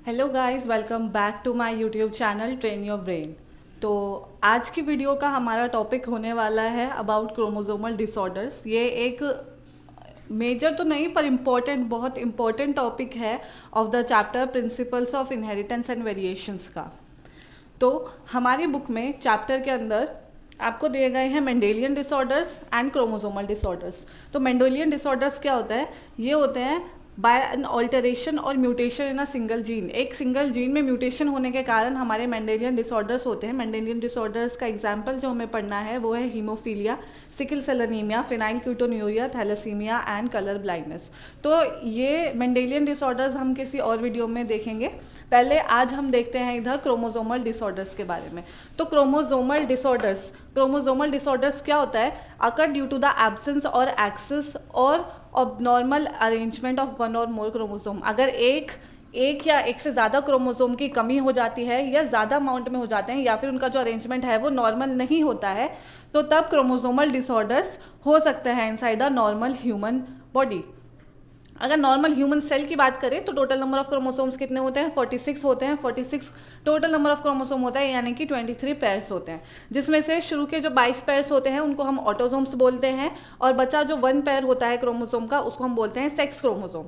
Hello guys, welcome back to my YouTube channel train your brain. तो आज की video का हमारा टॉपिक होने वाला है अबाउट क्रोमोसोमल डिसऑर्डर्स। ये एक मेजर तो नहीं पर बहुत इम्पोर्टेंट टॉपिक है of the chapter principles of inheritance and variations का। तो हमारी बुक में चैप्टर के अंदर आपको दिए गए हैं Mendelian disorders and chromosomal disorders. तो मेंडेलियन डिसऑर्डर्स क्या होता है? ये होते हैं बाय एन ऑल्टरेशन और mutation in a single gene. एक सिंगल जीन में म्यूटेशन होने के कारण हमारे मेंडेलियन डिसऑर्डर्स होते हैं। मेंडेलियन डिसऑर्डर्स का एग्जाम्पल जो हमें पढ़ना है वो है haemophilia, sickle cell anaemia, phenylketonuria, thalassemia and colour blindness. तो ये मेंडेलियन डिसऑर्डर्स हम किसी और वीडियो में देखेंगे। पहले आज हम देखते हैं इधर क्रोमोसोमल डिसऑर्डर्स के बारे में। तो क्रोमोसोमल डिसऑर्डर्स क्या होता है? Occur due to the absence or excess or abnormal arrangement of one or more chromosome. अगर एक या एक से ज़्यादा क्रोमोसोम की कमी हो जाती है या ज़्यादा अमाउंट में हो जाते हैं या फिर उनका जो अरेंजमेंट है वो नॉर्मल नहीं होता है, तो तब क्रोमोसोमल डिसऑर्डर्स हो सकते हैं inside the normal human body. अगर नॉर्मल ह्यूमन सेल की बात करें तो टोटल नंबर ऑफ क्रोमोसोम्स कितने होते हैं? 46 होते हैं। 46 टोटल नंबर ऑफ क्रोमोसोम होता है, यानी कि 23 पेयर्स होते हैं, जिसमें से शुरू के जो 22 पेयर्स होते हैं उनको हम ऑटोसोम्स बोलते हैं, और बचा जो 1 पेयर होता है क्रोमोसोम का उसको हम बोलते हैं सेक्स क्रोमोसोम।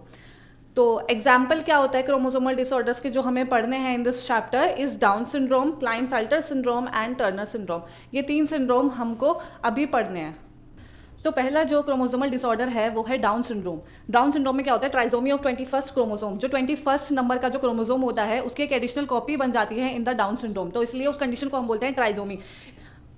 तो एग्जाम्पल क्या होता है क्रोमोसोमल डिसऑर्डर्स के जो हमें पढ़ने हैं in this chapter is down syndrome, Klinefelter syndrome and Turner syndrome. ये 3 सिंड्रोम हमको अभी पढ़ने हैं। तो पहला जो क्रोमोसोमल डिसऑर्डर है वो है डाउन सिंड्रोम। डाउन सिंड्रोम में क्या होता है? Trisomy of 21st chromosome. जो 21st नंबर का जो क्रोमोसोम होता है उसकी एक एडिशनल कॉपी बन जाती है इन द डाउन सिंड्रोम, तो इसलिए उस कंडीशन को हम बोलते हैं ट्राइसोमी।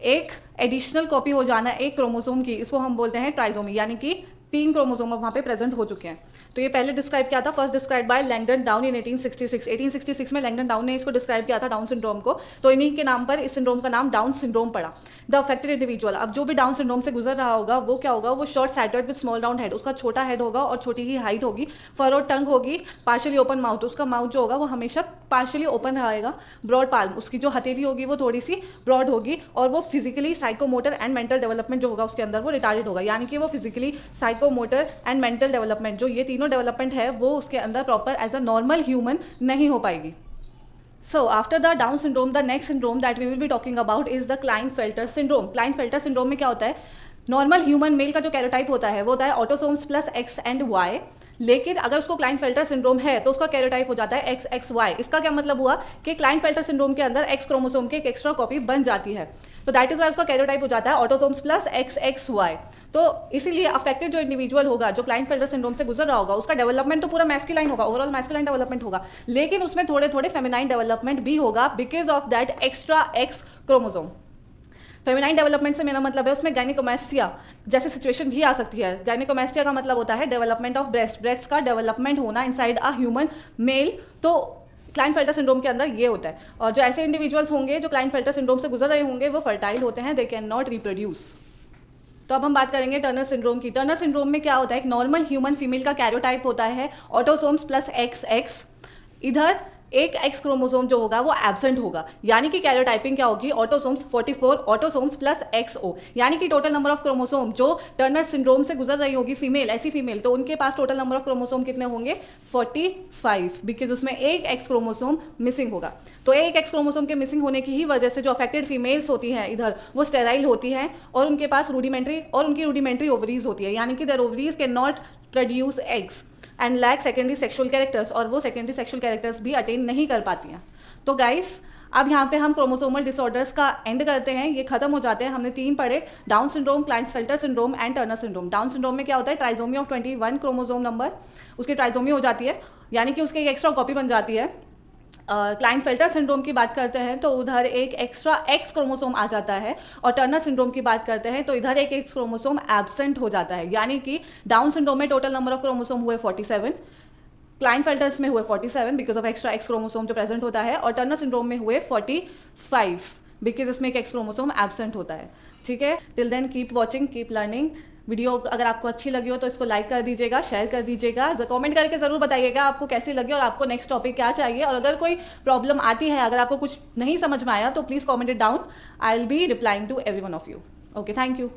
एक एडिशनल कॉपी हो जाना एक क्रोमोसोम की, इसको हम बोलते हैं ट्राइसोमी, यानी कि 3 क्रोमोसोम वहाँ पे प्रेजेंट हो चुके हैं। तो ये पहले डिस्क्राइब किया था, first describe by Langdon down in 1866 में लैंगडन डाउन ने इसको डिस्क्राइब किया था डाउन सिंड्रोम को। तो इन्हीं के नाम पर इस सिंड्रोम का नाम डाउन सिंड्रोम पड़ा। द अफेक्टेड इंडिविजुअल, अब जो भी डाउन सिंड्रोम से गुजर रहा होगा वो क्या होगा? वो short shattered with small round head, उसका छोटा हेड होगा और छोटी ही हाइट होगी। फरोड टंग होगी, पार्शियली ओपन माउथ, उसका माउथ जो होगा वो हमेशा पार्शियली ओपन रहेगा। ब्रॉड पाल्म, उसकी जो हथेली होगी वो थोड़ी सी ब्रॉड होगी, और वो physically psychomotor and mental development जो होगा उसके अंदर वो रिटार्डेड होगा, यानी कि वो physically psychomotor and mental development जो ये तीनों डेवलपमेंट है वो उसके अंदर proper as a normal human नहीं हो पाएगी। So after the Down syndrome, the next syndrome that we will be talking about is the Klinefelter syndrome. Klinefelter syndrome में क्या होता है? नॉर्मल ह्यूमन मेल का जो कैरोटाइप होता है वो होता है autosomes plus X and Y, लेकिन अगर उसको क्लाइनफेल्टर सिंड्रोम है तो उसका कैरोटाइप हो जाता है एक्स एक्स वाई। इसका क्या मतलब हुआ कि क्लाइनफेल्टर सिंड्रोम के अंदर एक्स क्रोमोसोम की एक एक्स्ट्रा कॉपी बन जाती है, तो दैट इज वाई उसका कैरोटाइप हो जाता है autosomes plus X X Y. तो इसीलिए अफेक्टेड जो इंडिविजुअल होगा जो क्लाइनफेल्टर सिंड्रोम से गुजर रहा होगा उसका डेवलपमेंट तो पूरा मैस्कुलाइन होगा, ओवरऑल मैस्कुलाइन डेवलपमेंट होगा, लेकिन उसमें थोड़े थोड़े फेमिनाइन डेवलपमेंट भी होगा because of that extra x chromosome. Feminine development से मेरा मतलब है उसमें गायनिकोमैस्टिया जैसी सिचुएशन भी आ सकती है। गायनिकोमैस्टिया का मतलब होता है डेवलपमेंट ऑफ ब्रेस्ट का डेवलपमेंट होना इनसाइड अ ह्यूमन मेल। तो क्लाइनफेल्टर सिंड्रोम के अंदर ये होता है, और जो ऐसे इंडिविजुअल्स होंगे जो क्लाइनफेल्टर सिंड्रोम से गुजर रहे होंगे वो फर्टाइल होते हैं, दे कैन नॉट रिप्रोड्यूस। तो अब हम बात करेंगे टर्नर सिंड्रोम की। टर्नर सिंड्रोम में क्या होता है? एक नॉर्मल ह्यूमन फीमेल का कैरोटाइप होता है ऑटोसोम्स प्लस एक्स एक्स। इधर एक एक्स क्रोमोसोम जो होगा वो एब्सेंट होगा, यानी कि कैरोटाइपिंग क्या होगी? ऑटोसोम्स 44 ऑटोसोम्स प्लस XO, यानी कि टोटल नंबर ऑफ क्रोमोसोम जो टर्नर सिंड्रोम से गुजर रही होगी फीमेल, ऐसी फीमेल, तो उनके पास टोटल नंबर ऑफ क्रोमोसोम कितने होंगे? 45, बिकॉज उसमें एक एक्स क्रोमोसोम मिसिंग होगा। तो एक एक्स क्रोमोसोम के मिसिंग होने की ही वजह से जो अफेक्टेड फीमेल्स होती हैं इधर वो स्टेराइल होती हैं, और उनके पास उनकी रूडिमेंट्री ओवरीज होती है, यानी कि their ovaries cannot produce eggs and lack secondary sexual characters, और वो सेकेंडरी सेक्शुअल कैरेक्टर्स भी अटेन नहीं कर पाती हैं। तो गाइस अब यहाँ पे हम क्रोमोसोमल डिसऑर्डर्स का एंड करते हैं, ये खत्म हो जाते हैं। हमने 3 पढ़े, down syndrome, Klinefelter syndrome and Turner syndrome. Down syndrome में क्या होता है? ट्राइसोमी ऑफ 21 क्रोमोसोम नंबर, उसकी ट्राइसोमी हो जाती है, यानी कि उसकी एक एक्स्ट्रा कॉपी बन जाती है। क्लाइनफेल्टर सिंड्रोम की बात करते हैं तो उधर एक एक्स्ट्रा एक्स क्रोमोसोम आ जाता है, और टर्नर सिंड्रोम की बात करते हैं तो इधर एक एक्स क्रोमोसोम एब्सेंट हो जाता है, यानी कि डाउन सिंड्रोम में टोटल नंबर ऑफ क्रोमोसोम हुए 47, क्लाइनफेल्टर्स में हुए 47 because of extra x chromosome जो प्रेजेंट होता है, और टर्नर सिंड्रोम में हुए 45 बिकॉज इसमें एक एक्स क्रोमोसोम एब्सेंट होता है। ठीक है, till then keep watching, keep learning. Video अगर आपको अच्छी लगी हो तो इसको लाइक कर दीजिएगा, शेयर कर दीजिएगा, कमेंट करके ज़रूर बताइएगा आपको कैसी लगी और आपको नेक्स्ट टॉपिक क्या चाहिए, और अगर कोई प्रॉब्लम आती है, अगर आपको कुछ नहीं समझ में आया तो please comment it down, I will be replying to everyone of you. Okay, thank you.